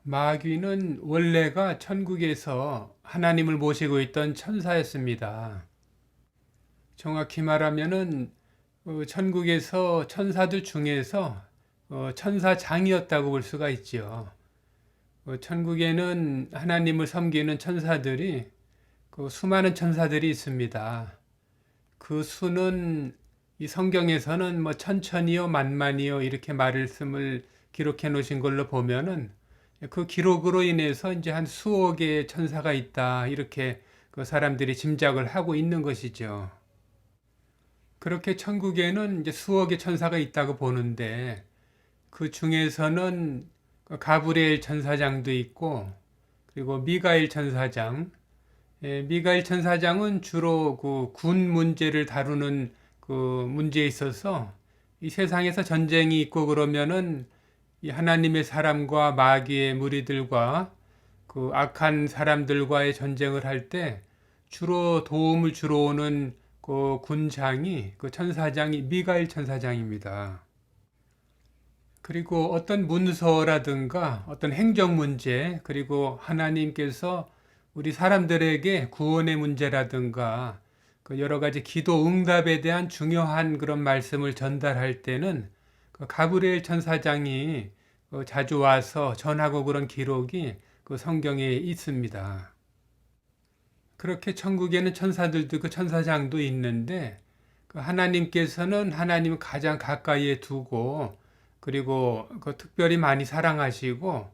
마귀는 원래가 천국에서 하나님을 모시고 있던 천사였습니다. 정확히 말하면은 천국에서 천사들 중에서 천사장이었다고 볼 수가 있지요. 천국에는 하나님을 섬기는 천사들이 수많은 천사들이 있습니다. 그 수는 이 성경에서는 뭐 천천이요 만만이요 이렇게 말씀을 기록해 놓으신 걸로 보면은 그 기록으로 인해서 이제 한 수억의 천사가 있다 이렇게 그 사람들이 짐작을 하고 있는 것이죠. 그렇게 천국에는 이제 수억의 천사가 있다고 보는데 그 중에서는 가브리엘 천사장도 있고 그리고 미가엘 천사장, 미가엘 천사장은 주로 그 군 문제를 다루는 그 문제에 있어서 이 세상에서 전쟁이 있고 그러면은 이 하나님의 사람과 마귀의 무리들과 그 악한 사람들과의 전쟁을 할 때 주로 도움을 주러 오는 그 군장이 그 천사장이 미가엘 천사장입니다. 그리고 어떤 문서라든가 어떤 행정 문제 그리고 하나님께서 우리 사람들에게 구원의 문제라든가 그 여러 가지 기도 응답에 대한 중요한 그런 말씀을 전달할 때는 그 가브리엘 천사장이 자주 와서 전하고 그런 기록이 그 성경에 있습니다. 그렇게 천국에는 천사들도 그 천사장도 있는데 그 하나님께서는 하나님을 가장 가까이에 두고 그리고 그 특별히 많이 사랑하시고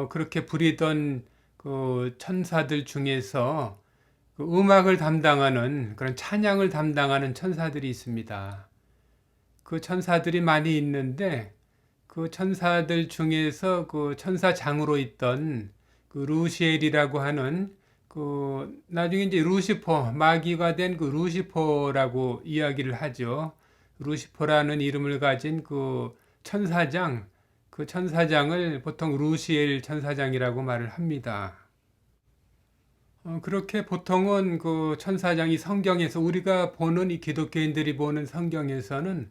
그렇게 부리던 그 천사들 중에서 그 음악을 담당하는 그런 찬양을 담당하는 천사들이 있습니다. 그 천사들이 많이 있는데 그 천사들 중에서 그 천사장으로 있던 그 루시엘이라고 하는 그 나중에 이제 루시퍼 마귀가 된 그 루시퍼라고 이야기를 하죠. 루시퍼라는 이름을 가진 그 천사장 그 천사장을 보통 루시엘 천사장이라고 말을 합니다. 그렇게 보통은 그 천사장이 성경에서 우리가 보는 이 기독교인들이 보는 성경에서는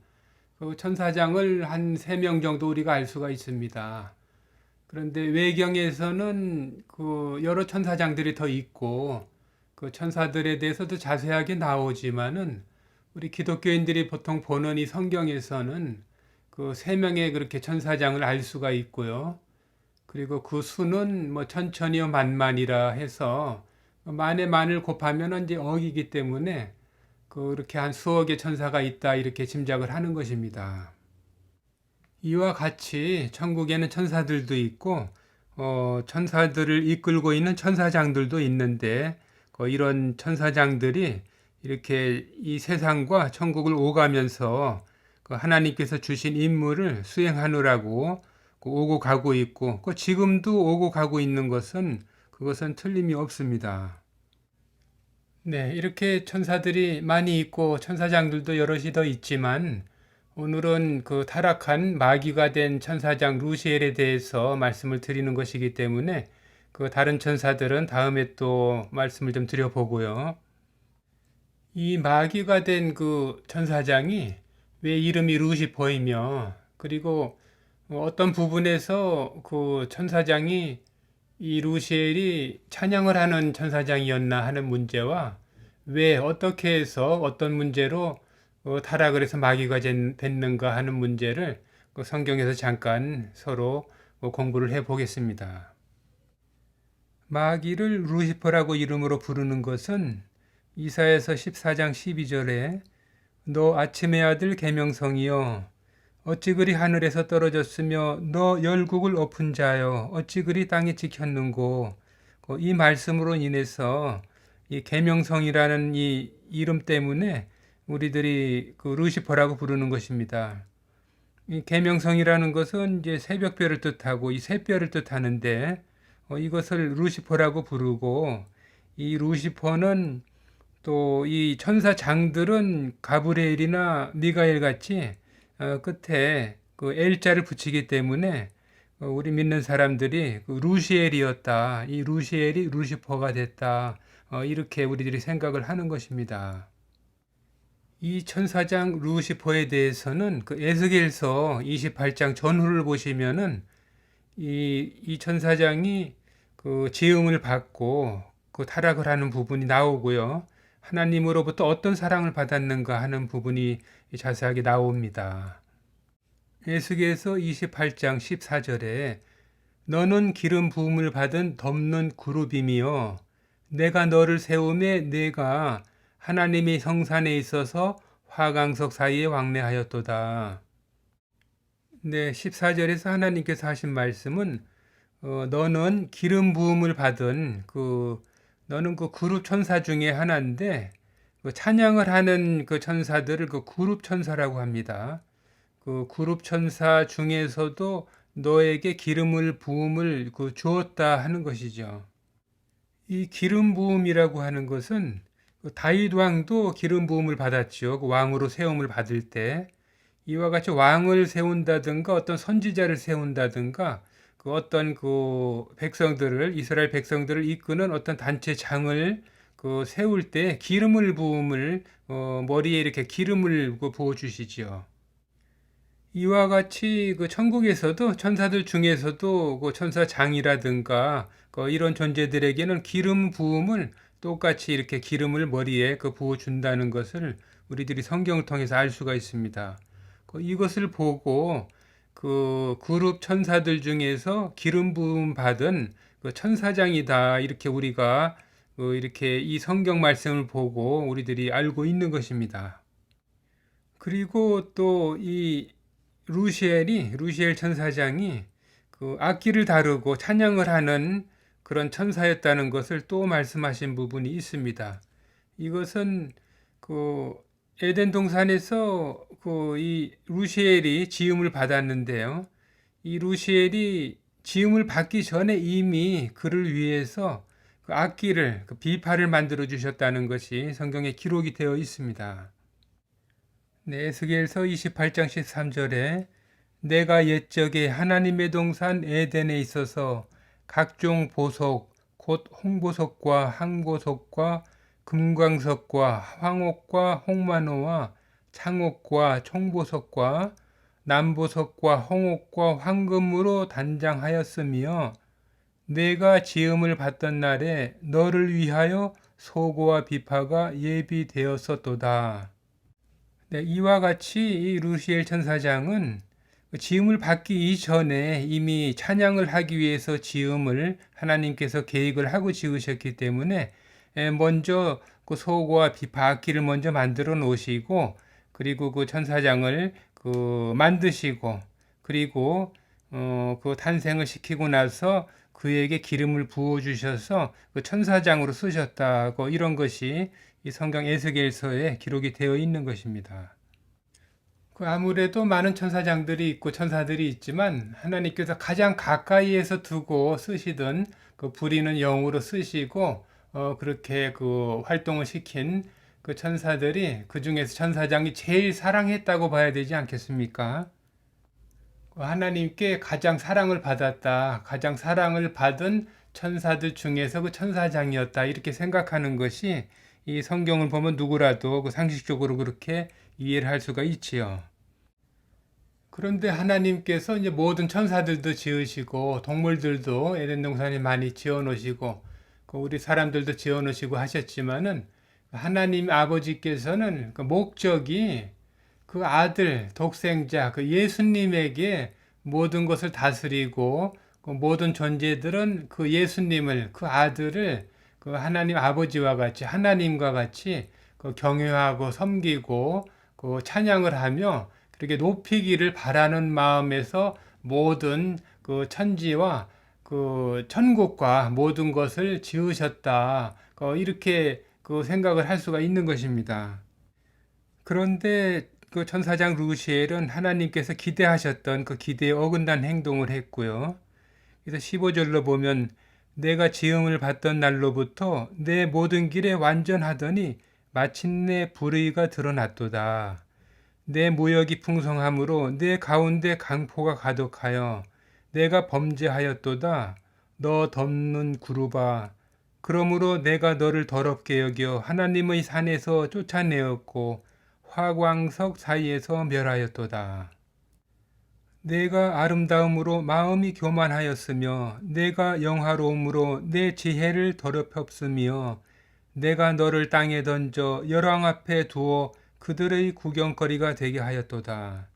그 천사장을 한 3명 정도 우리가 알 수가 있습니다. 그런데 외경에서는 그 여러 천사장들이 더 있고 그 천사들에 대해서도 자세하게 나오지만은 우리 기독교인들이 보통 보는 이 성경에서는 그 3명의 그렇게 천사장을 알 수가 있고요. 그리고 그 수는 뭐 천천히요 만만이라 해서 만에 만을 곱하면 이제 억이기 때문에 그렇게 한 수억의 천사가 있다 이렇게 짐작을 하는 것입니다. 이와 같이 천국에는 천사들도 있고 천사들을 이끌고 있는 천사장들도 있는데 이런 천사장들이 이렇게 이 세상과 천국을 오가면서 그 하나님께서 주신 임무를 수행하느라고 오고 가고 있고 지금도 오고 가고 있는 것은 그것은 틀림이 없습니다. 네, 이렇게 천사들이 많이 있고 천사장들도 여럿이 더 있지만 오늘은 그 타락한 마귀가 된 천사장 루시엘에 대해서 말씀을 드리는 것이기 때문에 그 다른 천사들은 다음에 또 말씀을 좀 드려보고요. 이 마귀가 된 그 천사장이 왜 이름이 루시퍼이며 그리고 어떤 부분에서 그 천사장이 이 루시엘이 찬양을 하는 천사장이었나 하는 문제와 왜 어떻게 해서 어떤 문제로 타락을 해서 마귀가 됐는가 하는 문제를 그 성경에서 잠깐 서로 공부를 해 보겠습니다. 마귀를 루시퍼라고 이름으로 부르는 것은 이사야서 14장 12절에 너 아침의 아들 계명성이여 어찌 그리 하늘에서 떨어졌으며 너 열국을 엎은 자여 어찌 그리 땅에 찍혔는고 이 말씀으로 인해서 이 계명성이라는 이 이름 때문에 우리들이 그 루시퍼라고 부르는 것입니다. 이 계명성이라는 것은 이제 새벽별을 뜻하고 이 새별을 뜻하는데 이것을 루시퍼라고 부르고 이 루시퍼는 또 이 천사장들은 가브리엘이나 미가엘 같이 끝에 그 L자를 붙이기 때문에 우리 믿는 사람들이 그 루시엘이었다. 이 루시엘이 루시퍼가 됐다. 이렇게 우리들이 생각을 하는 것입니다. 이 천사장 루시퍼에 대해서는 그 에스겔서 28장 전후를 보시면은 이 천사장이 그 지음을 받고 그 타락을 하는 부분이 나오고요. 하나님으로부터 어떤 사랑을 받았는가 하는 부분이 자세하게 나옵니다. 에스겔서 28장 14절에 너는 기름 부음을 받은 덮는 그룹이며 내가 너를 세우매 내가 하나님의 성산에 있어서 화강석 사이에 왕래하였도다. 네, 14절에서 하나님께서 하신 말씀은 너는 기름 부음을 받은 너는 그 그룹 천사 중에 하나인데 그 찬양을 하는 그 천사들을 그 그룹 천사라고 합니다. 그 그룹 천사 중에서도 너에게 기름을 부음을 주었다 하는 것이죠. 이 기름 부음이라고 하는 것은 그 다윗 왕도 기름 부음을 받았죠. 그 왕으로 세움을 받을 때 이와 같이 왕을 세운다든가 어떤 선지자를 세운다든가 그 어떤 그 백성들을 이스라엘 백성들을 이끄는 어떤 단체장을 그 세울 때 기름을 부음을 머리에 이렇게 기름을 부어 주시지요. 이와 같이 그 천국에서도 천사들 중에서도 그 천사장이라든가 이런 존재들에게는 기름 부음을 똑같이 이렇게 기름을 머리에 부어 준다는 것을 우리들이 성경을 통해서 알 수가 있습니다. 이것을 보고 그 그룹 천사들 중에서 기름 부음 받은 그 천사장이다 이렇게 우리가 이렇게 이 성경 말씀을 보고 우리들이 알고 있는 것입니다. 그리고 또 이 루시엘 천사장이 그 악기를 다루고 찬양을 하는 그런 천사였다는 것을 또 말씀하신 부분이 있습니다. 이것은 그 에덴 동산에서 이 루시엘이 지음을 받았는데요. 이 루시엘이 지음을 받기 전에 이미 그를 위해서 그 악기를 비파를 만들어 주셨다는 것이 성경에 기록이 되어 있습니다. 네, 에스겔서 28장 13절에 내가 옛적에 하나님의 동산 에덴에 있어서 각종 보석 곧 홍보석과 항보석과 금광석과 황옥과 홍만호와 창옥과 총보석과 남보석과 홍옥과 황금으로 단장하였으며 내가 지음을 받던 날에 너를 위하여 소고와 비파가 예비되었었도다. 네, 이와 같이 이 루시엘 천사장은 지음을 받기 이전에 이미 찬양을 하기 위해서 지음을 하나님께서 계획을 하고 지으셨기 때문에 먼저 그 소고와 비파 악기를 먼저 만들어 놓으시고 그리고 그 천사장을 만드시고 그리고 그 탄생을 시키고 나서 그에게 기름을 부어 주셔서 그 천사장으로 쓰셨다고 이런 것이 이 성경 에스겔서에 기록이 되어 있는 것입니다. 아무래도 많은 천사장들이 있고 천사들이 있지만 하나님께서 가장 가까이에서 두고 쓰시던 그 부리는 영으로 쓰시고 그렇게 그 활동을 시킨 그 천사들이 그 중에서 천사장이 제일 사랑했다고 봐야 되지 않겠습니까? 하나님께 가장 사랑을 받았다, 가장 사랑을 받은 천사들 중에서 그 천사장이었다 이렇게 생각하는 것이 이 성경을 보면 누구라도 그 상식적으로 그렇게 이해를 할 수가 있지요. 그런데 하나님께서 이제 모든 천사들도 지으시고 동물들도 에덴 동산에 많이 지어 놓으시고 우리 사람들도 지어 놓으시고 하셨지만은 하나님 아버지께서는 그 목적이 그 아들 독생자 그 예수님에게 모든 것을 다스리고 그 모든 존재들은 그 예수님을 그 아들을 그 하나님 아버지와 같이 하나님과 같이 그 경외하고 섬기고 그 찬양을 하며 그렇게 높이기를 바라는 마음에서 모든 그 천지와 그 천국과 모든 것을 지으셨다. 이렇게 그 생각을 할 수가 있는 것입니다. 그런데 그 천사장 루시엘은 하나님께서 기대하셨던 그 기대에 어긋난 행동을 했고요. 그래서 15절로 보면 내가 지음을 받던 날로부터 내 모든 길에 완전하더니 마침내 불의가 드러났도다. 내 무역이 풍성함으로 내 가운데 강포가 가득하여 내가 범죄하였도다. 너 덮는 구루바. 그러므로 내가 너를 더럽게 여겨 하나님의 산에서 쫓아내었고 화광석 사이에서 멸하였도다. 내가 아름다움으로 마음이 교만하였으며 내가 영화로움으로 내 지혜를 더럽혔으며 내가 너를 땅에 던져 열왕 앞에 두어 그들의 구경거리가 되게 하였도다.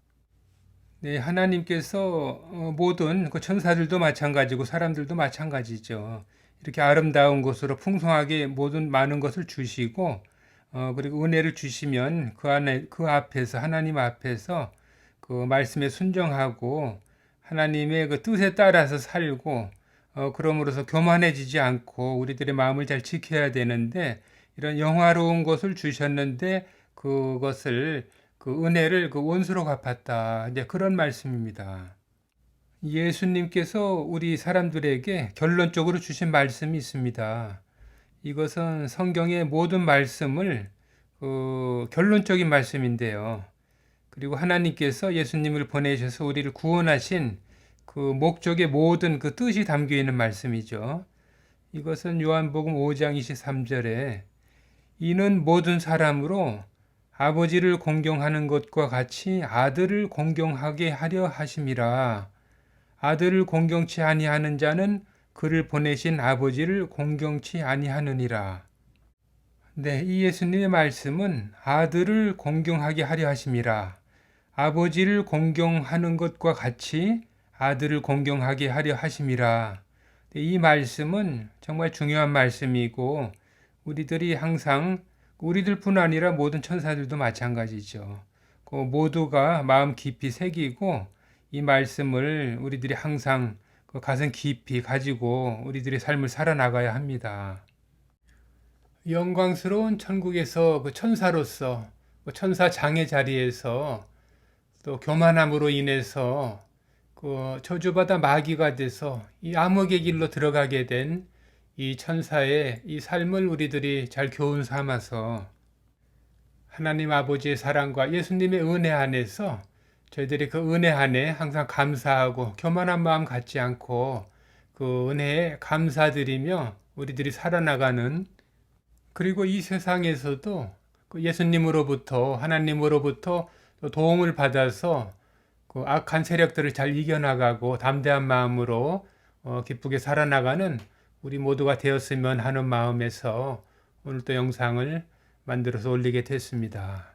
네, 하나님께서 모든 그 천사들도 마찬가지고 사람들도 마찬가지죠. 이렇게 아름다운 것으로 풍성하게 모든 많은 것을 주시고 그리고 은혜를 주시면 그 앞에서 하나님 앞에서 그 말씀에 순종하고 하나님의 그 뜻에 따라서 살고 그럼으로써 교만해지지 않고 우리들의 마음을 잘 지켜야 되는데 이런 영화로운 것을 주셨는데 그것을 그 은혜를 그 원수로 갚았다. 이제 그런 말씀입니다. 예수님께서 우리 사람들에게 결론적으로 주신 말씀이 있습니다. 이것은 성경의 모든 말씀을 결론적인 말씀인데요. 그리고 하나님께서 예수님을 보내셔서 우리를 구원하신 그 목적의 모든 그 뜻이 담겨 있는 말씀이죠. 이것은 요한복음 5장 23절에 이는 모든 사람으로 아버지를 공경하는 것과 같이 아들을 공경하게 하려 하심이라. 아들을 공경치 아니하는 자는 그를 보내신 아버지를 공경치 아니하느니라. 네, 이 예수님의 말씀은 아들을 공경하게 하려 하심이라. 아버지를 공경하는 것과 같이 아들을 공경하게 하려 하심이라. 이 말씀은 정말 중요한 말씀이고 우리들이 항상 우리들뿐 아니라 모든 천사들도 마찬가지죠. 그 모두가 마음 깊이 새기고 이 말씀을 우리들이 항상 그 가슴 깊이 가지고 우리들의 삶을 살아나가야 합니다. 영광스러운 천국에서 그 천사로서 그 천사장의 자리에서 또 교만함으로 인해서 그 저주받아 마귀가 돼서 이 암흑의 길로 들어가게 된 이 천사의 이 삶을 우리들이 잘 교훈 삼아서 하나님 아버지의 사랑과 예수님의 은혜 안에서 저희들이 그 은혜 안에 항상 감사하고 교만한 마음 갖지 않고 그 은혜에 감사드리며 우리들이 살아나가는 그리고 이 세상에서도 그 예수님으로부터 하나님으로부터 도움을 받아서 그 악한 세력들을 잘 이겨나가고 담대한 마음으로 기쁘게 살아나가는 우리 모두가 되었으면 하는 마음에서 오늘 또 영상을 만들어서 올리게 됐습니다.